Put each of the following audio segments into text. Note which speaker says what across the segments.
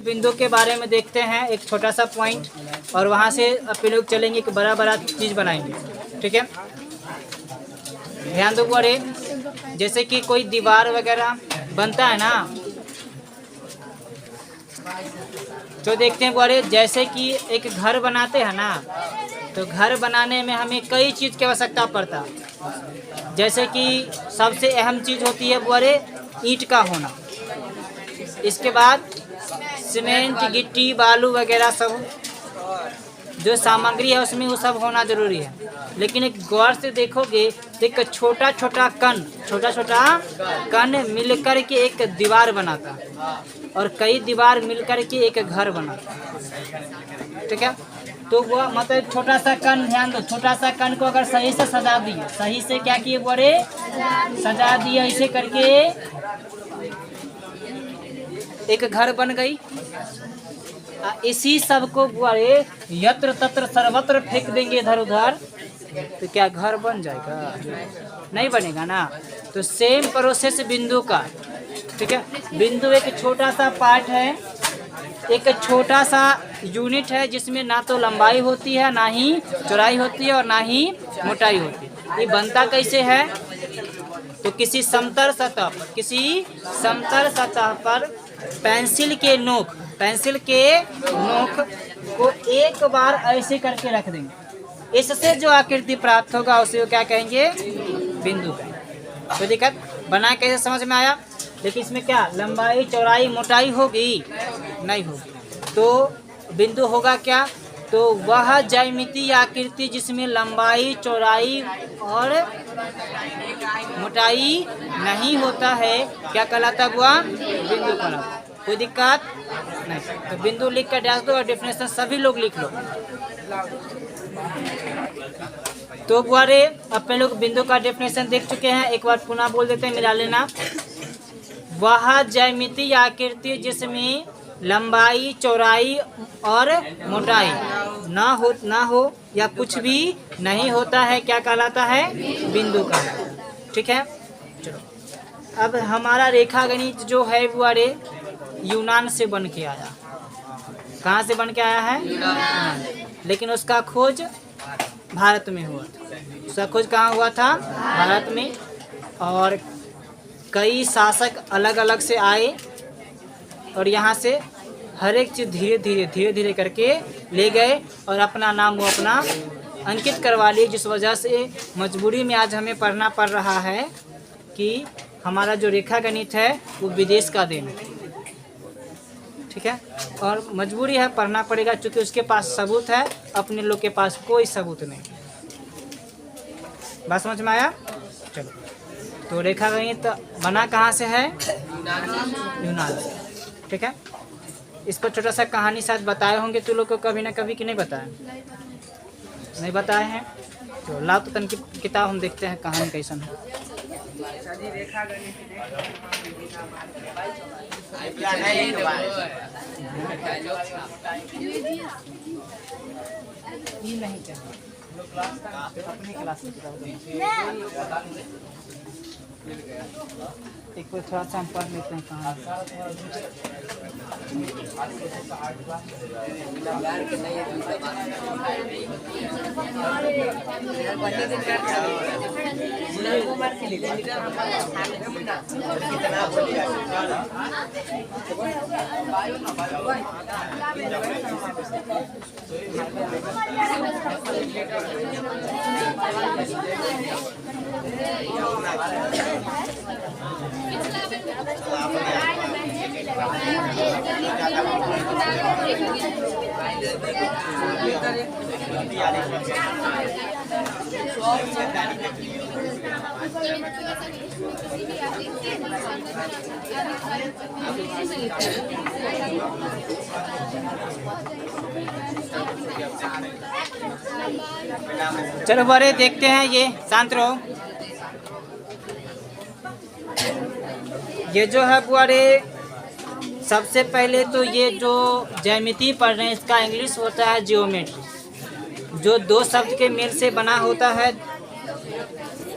Speaker 1: बिंदु के बारे में देखते हैं, एक छोटा सा पॉइंट, और वहाँ से अपन लोग चलेंगे कि बड़ा बड़ा चीज़ बनाएंगे। ठीक है, ध्यान दो बड़े, जैसे कि कोई दीवार वगैरह बनता है ना, तो देखते हैं बड़े, जैसे कि एक घर बनाते हैं ना, तो घर बनाने में हमें कई चीज़ की आवश्यकता पड़ता है। जैसे कि सबसे अहम चीज़ होती है बड़े ईंट का होना, इसके बाद सीमेंट, गिट्टी, बालू वगैरह सब जो सामग्री है उसमें वो सब होना जरूरी है। लेकिन एक गौर से देखोगे, एक छोटा छोटा कण मिलकर के एक दीवार बनाता है, और कई दीवार मिलकर के एक घर बनाता है। ठीक है, तो वो मतलब छोटा सा कण, ध्यान दो, छोटा सा कण को अगर सही से सजा दिए, सही से क्या किए बोरे, सजा दिया, ऐसे करके एक घर बन गई। इसी सब को बोरे यत्र तत्र सर्वत्र फेंक देंगे इधर उधर, तो क्या घर बन जाएगा? नहीं बनेगा ना। तो सेम प्रोसेस बिंदु का। ठीक है, बिंदु एक छोटा सा पार्ट है, एक छोटा सा यूनिट है, जिसमें ना तो लंबाई होती है, ना ही चौड़ाई होती है, और ना ही मोटाई होती है। ये बनता कैसे है? तो किसी समतल सतह पर पेंसिल के नोक को एक बार ऐसे करके रख देंगे, इससे जो आकृति प्राप्त होगा उसे वो क्या कहेंगे? बिंदु कहेंगे। तो दिक्कत बना कैसे समझ में आया? लेकिन इसमें क्या लंबाई, चौड़ाई, मोटाई होगी? नहीं होगी। तो बिंदु होगा क्या? तो वह ज्यामितीय आकृति जिसमें लंबाई, चौड़ाई और मोटाई नहीं होता है, क्या कहलाता हुआ? बिंदु कहलाता। कोई दिक्कत नहीं। तो बिंदु लिख कर डाल दो, और डेफिनेशन सभी लोग लिख लो। तो बुआरे अपने लोग बिंदु का डेफिनेशन देख चुके हैं, एक बार पुनः बोल देते हैं, मिला लेना। वह ज्यामितीय आकृति जिसमें लंबाई, चौड़ाई और मोटाई ना हो या कुछ भी नहीं होता है, क्या कहलाता है? बिंदु कहलाता है। ठीक है, चलो अब हमारा रेखा गणित जो है वो यूनान से बन के आया। कहाँ से बन के आया है? यूनान। लेकिन उसका खोज भारत में हुआ था। उसका खोज कहाँ हुआ था? भारत में। और कई शासक अलग अलग से आए, और यहाँ से हर एक चीज़ धीरे धीरे करके ले गए, और अपना नाम वो अपना अंकित करवा लिए, जिस वजह से मजबूरी में आज हमें पढ़ना पड़ रहा है कि हमारा जो रेखा गणित है वो विदेश का देन है। ठीक है, और मजबूरी है, पढ़ना पड़ेगा, क्योंकि उसके पास सबूत है, अपने लोग के पास कोई सबूत नहीं। बात समझ में आया? चलो, तो रेखा गणित बना कहाँ से है? यूनान से। ठीक है, इस पर छोटा सा कहानी शायद बताए होंगे तू लोग को कभी ना कभी, कि नहीं बताए? नहीं बताए हैं? तो लाओ तो तन की किताब हम देखते हैं कहानी कैसन है। नहीं चाहिए अपनी क्लास की किताब एक को थोड़ा सा हम पढ़ लेते हैं कहानी। चलो बड़े देखते हैं, ये शांत रहो। ये जो है बुआरे, सबसे पहले तो ये जो ज्यामिति पढ़ रहे हैं इसका इंग्लिश होता है जियोमेट्री, जो दो शब्द के मेल से बना होता है,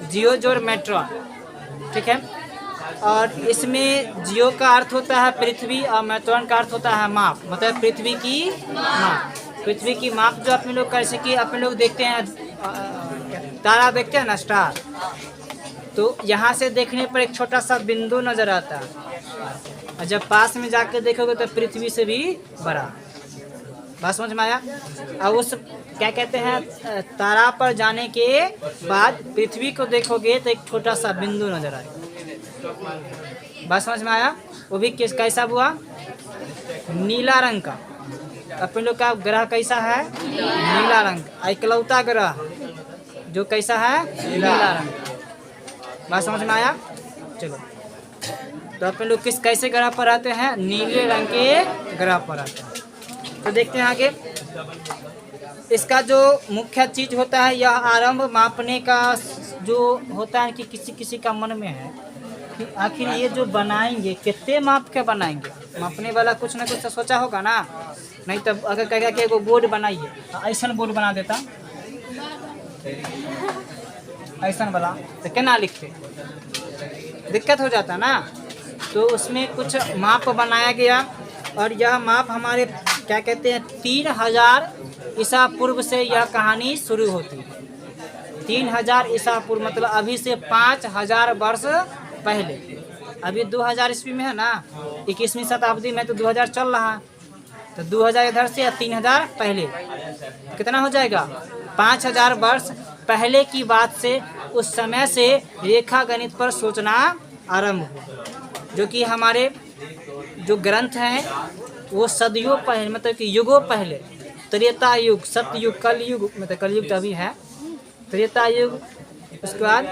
Speaker 1: जियो जोर मेट्रॉन। ठीक है, और इसमें जियो का अर्थ होता है पृथ्वी और मैत्रण का अर्थ होता है माप, मतलब पृथ्वी की माप। पृथ्वी की माप जो अपने लोग कैसे कि अपने लोग देखते हैं तारा देखते हैं ना, स्टार, तो यहाँ से देखने पर एक छोटा सा बिंदु नजर आता है और जब पास में जाकर देखोगे तो पृथ्वी से भी बड़ा। बात समझ में आया? और उस क्या कहते हैं तारा पर जाने के बाद पृथ्वी को देखोगे तो एक छोटा सा बिंदु नजर आएगा। बात समझ में आया? वो भी कैसा हुआ? नीला रंग का। अपन लोग का ग्रह कैसा है? नीला रंग। इकलौता ग्रह जो कैसा है? नीला रंग। बात समझ में आया? चलो, तो अपन लोग किस कैसे ग्रह पर आते हैं? नीले रंग के ग्रह पर आते हैं। तो देखते हैं आगे। इसका जो मुख्य चीज होता है यह आरंभ मापने का जो होता है कि किसी किसी का मन में है कि आखिर ये जो बनाएंगे कितने माप के बनाएंगे। मापने वाला कुछ ना कुछ तो सोचा होगा ना, नहीं तो अगर कहेगा कि एगो बोर्ड बनाइए, ऐसा बोर्ड बना देता ऐसा वाला, तो क्या ना लिखते, दिक्कत हो जाता ना। तो उसमें कुछ माप बनाया गया और यह माप हमारे क्या कहते हैं 3000 ईसा पूर्व से यह कहानी शुरू होती है। 3000 ईसा पूर्व मतलब अभी से 5000 वर्ष पहले। अभी 2000 ईस्वी में है ना, 21वीं शताब्दी में तो 2000 चल रहा है, तो 2000 इधर से या 3000 पहले कितना हो जाएगा? 5000 वर्ष पहले की बात से उस समय से रेखा गणित पर सोचना आरंभ हुआ, जो कि हमारे जो ग्रंथ हैं वो सदियों पहले मतलब कि युगों पहले, त्रेता युग, सतयुग, कलयुग, मतलब कलयुग तो अभी है, त्रेता युग, उसके बाद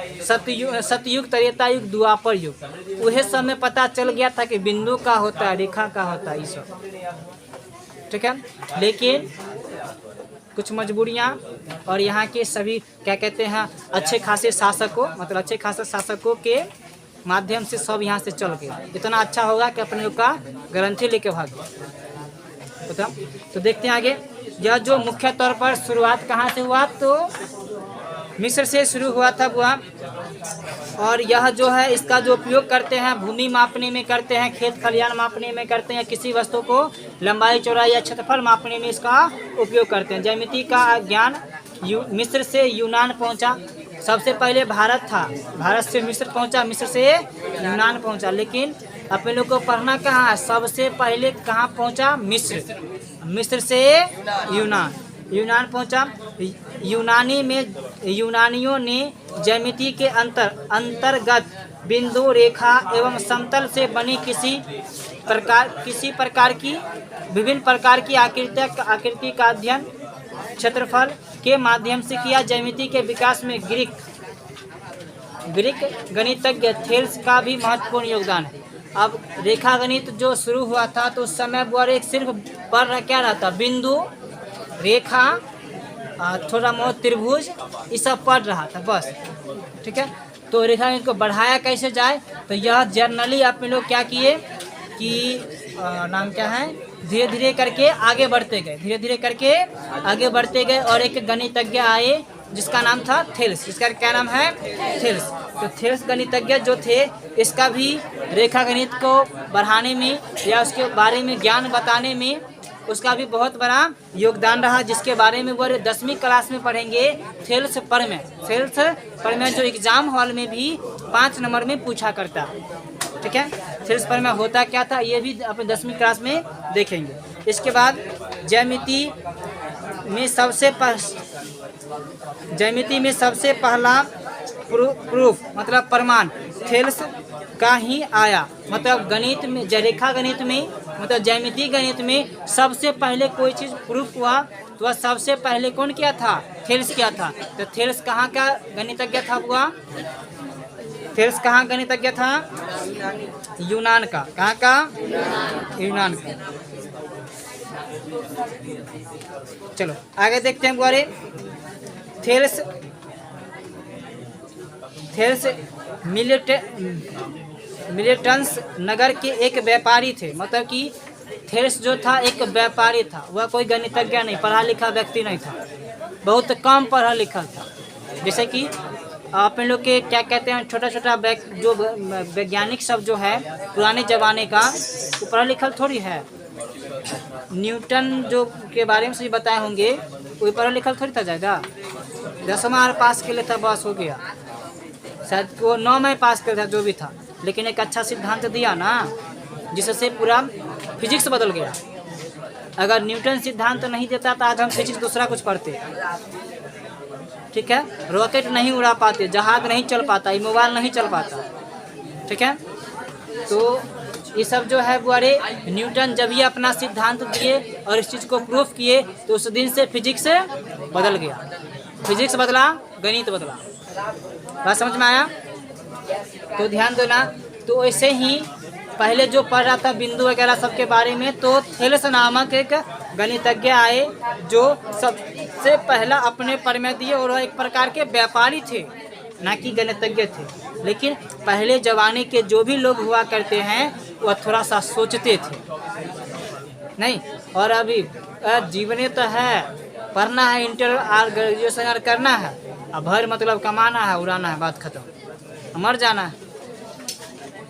Speaker 1: सतयुग, त्रेता युग, द्वापर युग, वह समय पता चल गया था कि बिंदु का होता है, रेखा का होता है, ये सब ठीक है। लेकिन कुछ मजबूरियाँ और यहाँ के सभी क्या कहते हैं अच्छे खासे शासकों, मतलब अच्छे खासे शासकों के माध्यम से सब यहाँ से चल गए। इतना अच्छा होगा कि अपने का ग्रंथि लेके भाग गए। तो देखते हैं आगे। यह जो मुख्य तौर पर शुरुआत कहाँ से हुआ? तो मिस्र से शुरू हुआ था वह। और यह जो है इसका जो उपयोग करते हैं भूमि मापने में करते हैं, खेत खलियान मापने में करते हैं, किसी वस्तु को लंबाई चौड़ाई या क्षेत्रफल मापने में इसका उपयोग करते हैं। ज्यामिति का ज्ञान मिस्र से यूनान पहुंचा। सबसे पहले भारत था, भारत से मिस्र पहुंचा, मिस्र से यूनान पहुंचा। लेकिन अपने लोग को पढ़ना कहाँ है? सबसे पहले कहाँ पहुंचा? मिस्र, मिस्र से यूनान, यूनान पहुंचा। यूनानी में यूनानियों ने ज्यामिति के अंतर्गत बिंदु, रेखा एवं समतल से बनी किसी प्रकार की विभिन्न प्रकार की आकृति का अध्ययन क्षेत्रफल के माध्यम से किया। ज्यामिति के विकास में ग्रीक गणितज्ञ थेल्स का भी महत्वपूर्ण योगदान है। अब रेखा गणित जो शुरू हुआ था तो उस समय वो सिर्फ पढ़ क्या रहता? बिंदु, रेखा, थोड़ा बहुत त्रिभुज, ये सब पढ़ रहा था बस, ठीक है। तो रेखा गणित को बढ़ाया कैसे जाए? तो यह जर्नली आप लोग क्या किए कि नाम क्या है, धीरे धीरे करके आगे बढ़ते गए, धीरे धीरे करके आगे बढ़ते गए और एक गणितज्ञ आए जिसका नाम था थेल्स। इसका क्या नाम है? थेल्स। तो थेल्स गणितज्ञ जो थे इसका भी रेखा गणित को बढ़ाने में या उसके बारे में ज्ञान बताने में उसका भी बहुत बड़ा योगदान रहा, जिसके बारे में वो 10वीं क्लास में पढ़ेंगे। थेल्स परमेय जो एग्जाम हॉल में भी 5 नंबर में पूछा करता, ठीक है। थेल्स परमेय होता क्या था ये भी अपने 10वीं क्लास में देखेंगे। इसके बाद ज्यामिति में सबसे पहला प्रूफ मतलब प्रमाण थेल्स का ही आया। मतलब गणित में, रेखा गणित में, मतलब ज्यामिति गणित में सबसे पहले कोई चीज़ प्रूफ हुआ तो वह सबसे पहले कौन किया था? थेल्स किया था। तो थेल्स कहाँ का गणितज्ञ था हुआ? थेल्स कहाँ गणितज्ञ था? यूनान का। कहाँ का? यूनान का। चलो आगे देखते हैं गुआरे। थेल्स मिलेटन्स नगर के एक व्यापारी थे। मतलब कि थेल्स जो था एक व्यापारी था, वह कोई गणितज्ञ नहीं, पढ़ा लिखा व्यक्ति नहीं था, बहुत कम पढ़ा लिखा था। जैसे कि अपने लोग के क्या कहते हैं, छोटा छोटा जो वैज्ञानिक सब जो है पुराने ज़माने का, वो पढ़ा लिखल थोड़ी है। न्यूटन जो के बारे में सही बताए होंगे, वो पढ़ा लिखल थोड़ी था ज़्यादा। 10वां पास के लिए था, बस हो गया। शायद वो 9 में पास कर था, जो भी था, लेकिन एक अच्छा सिद्धांत दिया ना, जिससे पूरा फिजिक्स बदल गया। अगर न्यूटन सिद्धांत नहीं देता तो आज हम फिजिक्स दूसरा कुछ पढ़ते। ठीक है, रॉकेट नहीं उड़ा पाते, जहाज नहीं चल पाता, मोबाइल नहीं चल पाता। ठीक है, तो ये सब जो है बुआरे, न्यूटन जब ये अपना सिद्धांत दिए और इस चीज़ को प्रूफ किए, तो उस दिन से फिजिक्स बदल गया। फिजिक्स बदला, गणित बदला। बात समझ में आया? तो ध्यान देना। तो ऐसे ही पहले जो पढ़ रहा था बिंदु वगैरह सब के बारे में, तो थेलेस नामक एक गणितज्ञ आए, जो सबसे पहला अपने प्रमेय दिए, और वह एक प्रकार के व्यापारी थे, ना कि गणितज्ञ थे। लेकिन पहले जमाने के जो भी लोग हुआ करते हैं, वह थोड़ा सा सोचते थे नहीं। और अभी जीवने तो है, पढ़ना है, इंटर और ग्रेजुएशन करना है, अब भर मतलब कमाना है, उड़ाना है, बात खत्म, मर जाना है।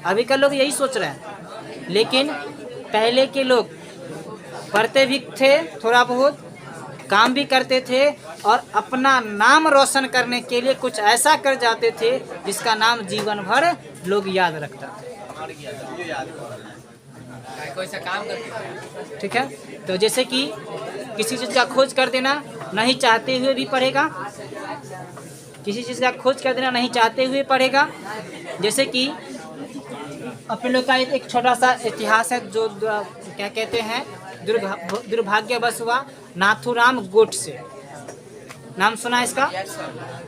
Speaker 1: अभी का लोग यही सोच रहे हैं। लेकिन पहले के लोग पढ़ते भी थे, थोड़ा बहुत काम भी करते थे, और अपना नाम रोशन करने के लिए कुछ ऐसा कर जाते थे जिसका नाम जीवन भर लोग याद रखता थे।
Speaker 2: कोई सा काम करते।
Speaker 1: ठीक है, तो जैसे कि किसी चीज़ का खोज कर देना नहीं चाहते हुए भी पढ़ेगा, किसी चीज़ का खोज कर देना नहीं चाहते हुए पढ़ेगा। जैसे कि अपने लोग का एक छोटा सा इतिहास है, जो क्या कहते हैं, दुर्भाग्यवश हुआ नाथूराम गोडसे, नाम सुना इसका?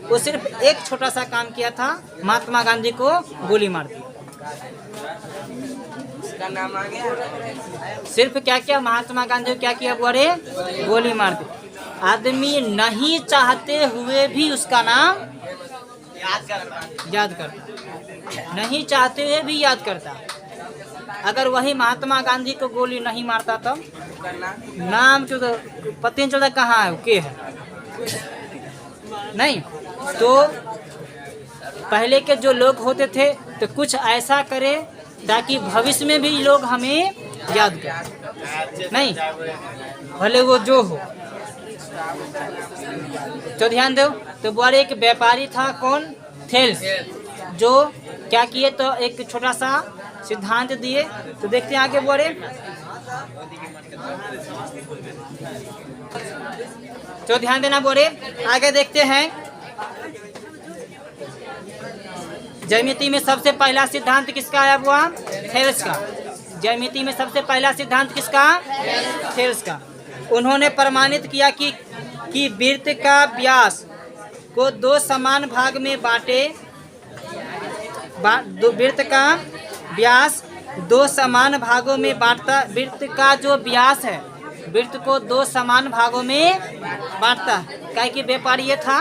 Speaker 1: वो सिर्फ एक छोटा सा काम किया था, महात्मा गांधी को गोली मार दी।
Speaker 2: इसका नाम आ गया।
Speaker 1: सिर्फ क्या किया महात्मा गांधी को, क्या किया बुआरे? गोली मार दी। आदमी नहीं चाहते हुए भी उसका नाम याद करता, नहीं चाहते हुए भी याद करता। अगर वही महात्मा गांधी को गोली नहीं मारता तो नाम जो पता नहीं चलता कहाँ है, के है नहीं। तो पहले के जो लोग होते थे, तो कुछ ऐसा करे ताकि भविष्य में भी लोग हमें याद करें, नहीं भले वो जो हो। तो ध्यान दो। तो बुआरे एक व्यापारी था, कौन? थेल्स, जो क्या किए, तो एक छोटा सा सिद्धांत दिए। तो देखते हैं आगे बुआरे। तो ध्यान देना बुआरे, आगे देखते हैं। ज्यामिति में सबसे पहला सिद्धांत किसका आया हुआ? थेल्स का। ज्यामिति में सबसे पहला सिद्धांत किसका? थेल्स का। उन्होंने प्रमाणित किया कि वृत्त का व्यास को 2 समान भाग में बांटे, वृत्त का व्यास 2 समान भागों में बांटता। वृत्त का जो व्यास है, वृत्त को 2 समान भागों में बांटता है। क्या कि व्यापार ये था